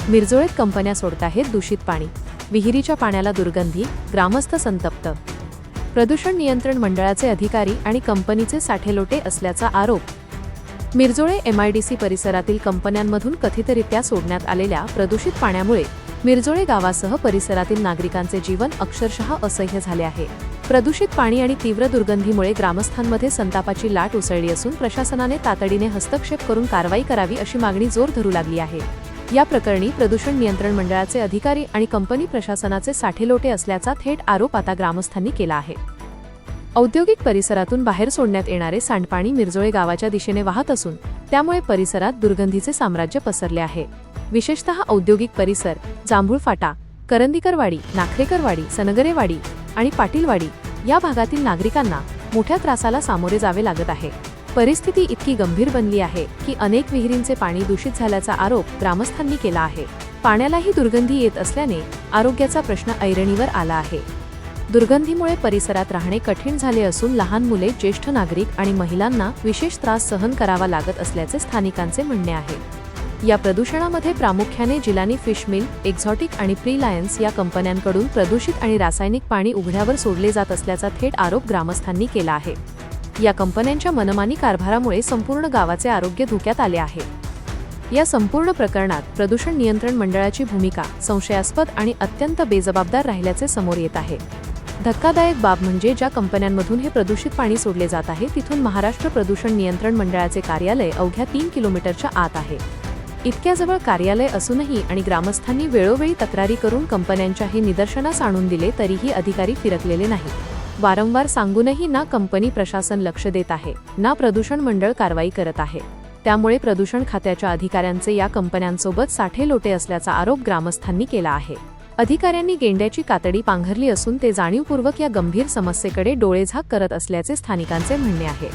मिरजोळेत कंपन्या सोडताहेत दूषित पाणी, विहिरीच्या पाण्याला दुर्गंधी, ग्रामस्थ संतप्त। प्रदूषण नियंत्रण मंडळाचे अधिकारी आणि कंपनीचे साठेलोटे असल्याचा आरोप। मिरजोळे MIDC परिसरातील कंपन्यांमधून कथितरित्या सोडण्यात आलेल्या प्रदूषित पाण्यामुळे मिरजोळे गावासह परिसरातील नागरिकांचे जीवन अक्षरशः असह्य झाले आहे। प्रदूषित पाणी आणि तीव्र दुर्गंधीमुळे ग्रामस्थांमध्ये संतापाची लाट उसळली असून प्रशासनाने तातडीने हस्तक्षेप करून कारवाई करावी अशी मागणी जोर धरू लागली आहे। या प्रकरणी प्रदूषण नियंत्रण मंडळाचे अधिकारी आणि कंपनी प्रशासनाचे साठेलोटे असल्याचा थेट आरोप आता ग्रामस्थांनी केला आहे। औद्योगिक परिसरातून बाहेर सोडण्यात येणारे सांडपाणी मिरजोळे गावाच्या दिशेने वाहत असून त्यामुळे परिसरात दुर्गंधीचे साम्राज्य पसरले आहे। विशेषतः औद्योगिक परिसर, जांभूळ फाटा, करंदीकरवाडी, नाखरेकरवाडी, सनगरेवाडी आणि पाटीलवाडी या भागातील नागरिकांना मोठ्या त्रासाला सामोरे जावे लागत आहे। परिस्थिती इतकी गंभीर बनली आहे की अनेक विहिरींचे पाणी दूषित झाल्याचा आरोप ग्रामस्थांनी केला आहे। पाण्यालाही दुर्गंधी येत असल्याने आरोग्याचा प्रश्न ऐरणीवर आला आहे। दुर्गंधीमुळे परिसरात राहणे कठीण झाले असून लहान मुले, ज्येष्ठ नागरिक आणि महिलांना विशेष त्रास सहन करावा लागत असल्याचे स्थानिकांचे म्हणणे आहे। या प्रदूषणामध्ये प्रामुख्याने जिलानी फिश मिल, एक्झॉटिक आणि प्री लायन्स या कंपन्यांकडून प्रदूषित आणि रासायनिक पाणी उघड्यावर सोडले जात असल्याचा थेट आरोप ग्रामस्थांनी केला आहे। या कंपन्यांच्या मनमानी कारभारामुळे संपूर्ण गावाचे आरोग्य धोक्यात आले आहे। या संपूर्ण प्रकरणात प्रदूषण नियंत्रण मंडळाची भूमिका संशयास्पद आणि अत्यंत बेजबाबदार राहिल्याचे समोर येत आहे। धक्कादायक बाब म्हणजे ज्या कंपन्यांमधून हे प्रदूषित पाणी सोडले जात आहे तिथून महाराष्ट्र प्रदूषण नियंत्रण मंडळाचे कार्यालय अवघ्या 3 किलोमीटरच्या आत आहे। इतक्या जवळ कार्यालय असूनही आणि ग्रामस्थांनी वेळोवेळी तक्रारी करून कंपन्यांच्या हे निदर्शनास आणून दिले तरीही अधिकारी फिरकलेले नाहीत। वारंवार सांगूनही ना कंपनी प्रशासन लक्ष देत आहे, ना प्रदूषण मंडळ कारवाई करत आहे। त्यामुळे प्रदूषण खात्याच्या अधिकाऱ्यांचे या कंपन्यांसोबत साठेलोटे असल्याचा आरोप ग्रामस्थांनी केला आहे। अधिकाऱ्यांनी गेंड्याची कातडी पांघरली असून ते जाणीवपूर्वक या गंभीर समस्येकडे डोळेझाक करत असल्याचे स्थानिकांचे म्हणणे आहे।